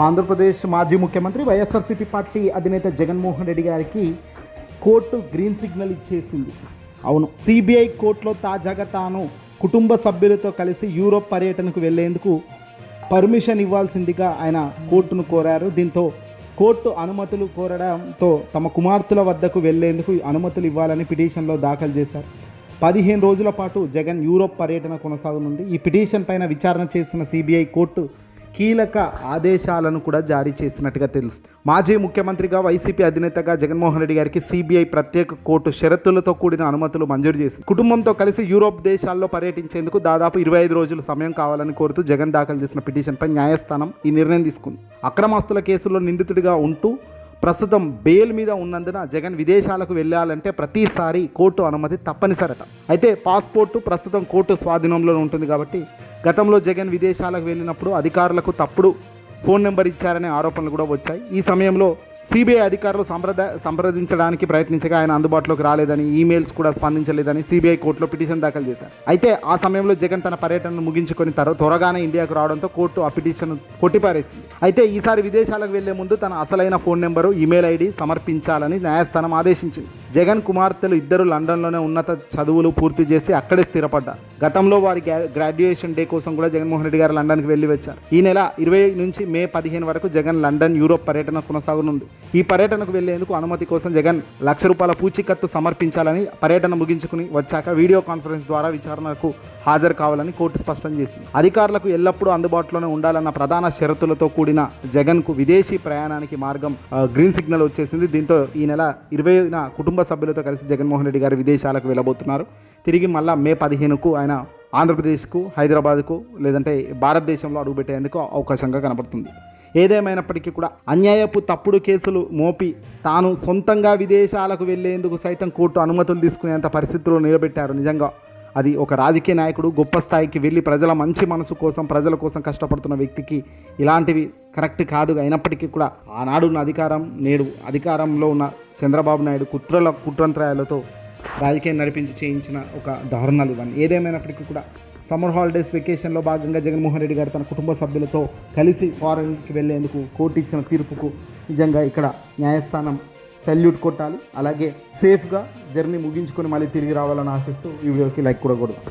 ఆంధ్రప్రదేశ్ మాజీ ముఖ్యమంత్రి వైఎస్ఆర్సీపీ పార్టీ అధినేత జగన్మోహన్ రెడ్డి గారికి కోర్టు గ్రీన్ సిగ్నల్ ఇచ్చేసింది. అవును, సిబిఐ కోర్టులో తాజాగా తాను కుటుంబ సభ్యులతో కలిసి యూరోప్ పర్యటనకు వెళ్లేందుకు పర్మిషన్ ఇవ్వాల్సిందిగా ఆయన కోర్టును కోరారు. దీంతో కోర్టు అనుమతులు కోరడంతో తమ కుమార్తెల వద్దకు వెళ్లేందుకు అనుమతులు ఇవ్వాలని పిటిషన్లో దాఖలు చేశారు. 15 రోజుల పాటు జగన్ యూరోప్ పర్యటన కొనసాగనుంది. ఈ పిటిషన్ పైన విచారణ చేసిన సిబిఐ కోర్టు కీలక ఆదేశాలను కూడా జారీ చేసినట్టుగా తెలుస్తుంది. మాజీ ముఖ్యమంత్రిగా వైసీపీ అధినేతగా జగన్మోహన్ రెడ్డి గారికి సిబిఐ ప్రత్యేక కోర్టు షరతులతో కూడిన అనుమతులు మంజూరు చేసింది. కుటుంబంతో కలిసి యూరోప్ దేశాల్లో పర్యటించేందుకు దాదాపు 25 రోజుల సమయం కావాలని కోరుతూ జగన్ దాఖలు చేసిన పిటిషన్పై న్యాయస్థానం ఈ నిర్ణయం తీసుకుంది. అక్రమాస్తుల కేసులో నిందితుడిగా ఉంటూ ప్రస్తుతం బెయిల్ మీద ఉన్నందున జగన్ విదేశాలకు వెళ్ళాలంటే ప్రతిసారి కోర్టు అనుమతి తప్పనిసరట. అయితే పాస్పోర్టు ప్రస్తుతం కోర్టు స్వాధీనంలో ఉంటుంది కాబట్టి గతంలో జగన్ విదేశాలకు వెళ్ళినప్పుడు అధికారులకు తప్పుడు ఫోన్ నెంబర్ ఇచ్చారనే ఆరోపణలు కూడా వచ్చాయి. ఈ సమయంలో సిబిఐ అధికారులు సంప్రదించడానికి ప్రయత్నించగా ఆయన అందుబాటులోకి రాలేదని, ఈమెయిల్స్ కూడా స్పందించలేదని సిబిఐ కోర్టులో పిటిషన్ దాఖలు చేశారు. అయితే ఆ సమయంలో జగన్ తన పర్యటనను ముగించుకొని త్వరగానే ఇండియాకు రావడంతో కోర్టు ఆ పిటిషన్ కొట్టిపారేసింది. అయితే ఈసారి విదేశాలకు వెళ్లే ముందు తన అసలైన ఫోన్ నెంబరు, ఈమెయిల్ ఐడి సమర్పించాలని న్యాయస్థానం ఆదేశించింది. జగన్ కుమార్తెలు ఇద్దరు లండన్లోనే ఉన్నత చదువులు పూర్తి చేసి అక్కడే స్థిరపడ్డారు. గతంలో వారి గ్రాడ్యుయేషన్ డే కోసం కూడా జగన్మోహన్ రెడ్డి గారు లండన్కి వెళ్ళి వచ్చారు. ఈ నెల 20 నుంచి మే 15 వరకు జగన్ లండన్, యూరోప్ పర్యటన కొనసాగనుంది. ఈ పర్యటనకు వెళ్లేందుకు అనుమతి కోసం జగన్ ₹1,00,000 పూచీకత్తు సమర్పించాలని, పర్యటన ముగించుకుని వచ్చాక వీడియో కాన్ఫరెన్స్ ద్వారా విచారణకు హాజరు కావాలని కోర్టు స్పష్టం చేసింది. అధికారులకు ఎల్లప్పుడూ అందుబాటులోనే ఉండాలన్న ప్రధాన షరతులతో కూడిన జగన్కు విదేశీ ప్రయాణానికి మార్గం గ్రీన్ సిగ్నల్ వచ్చేసింది. దీంతో ఈ నెల 20న కుటుంబ సభ్యులతో కలిసి జగన్మోహన్ రెడ్డి గారు విదేశాలకు వెళ్ళబోతున్నారు. తిరిగి మళ్ళా మే 15కు ఆయన ఆంధ్రప్రదేశ్కు, హైదరాబాద్కు లేదంటే భారతదేశంలో అడుగుపెట్టేందుకు అవకాశంగా కనబడుతుంది. ఏదేమైనప్పటికీ కూడా అన్యాయపు తప్పుడు కేసులు మోపి తాను సొంతంగా విదేశాలకు వెళ్లేందుకు సైతం కోర్టు అనుమతులు తీసుకునేంత పరిస్థితుల్లో నిలబెట్టారు. నిజంగా అది ఒక రాజకీయ నాయకుడు గొప్ప స్థాయికి వెళ్ళి ప్రజల మంచి మనసు కోసం, ప్రజల కోసం కష్టపడుతున్న వ్యక్తికి ఇలాంటివి కరెక్ట్ కాదు. అయినప్పటికీ కూడా ఆనాడు ఉన్న అధికారం, నేడు అధికారంలో ఉన్న చంద్రబాబు నాయుడు కుట్రంత్రాయాలతో రాజకీయం నడిపించి చేయించిన ఒక దారుణాలు ఇవన్నీ. ఏదేమైనప్పటికీ కూడా సమ్మర్ హాలిడేస్ వెకేషన్లో భాగంగా జగన్మోహన్ రెడ్డి గారు తన కుటుంబ సభ్యులతో కలిసి ఫారెన్కి వెళ్లేందుకు కోర్టు ఇచ్చిన తీర్పుకు నిజంగా ఇక్కడ న్యాయస్థానం సెల్యూట్ కొట్టాలి. అలాగే సేఫ్గా జర్నీ ముగించుకొని మళ్ళీ తిరిగి రావాలని ఆశిస్తూ ఈ వీడియోకి లైక్ కూడా కొడదాం.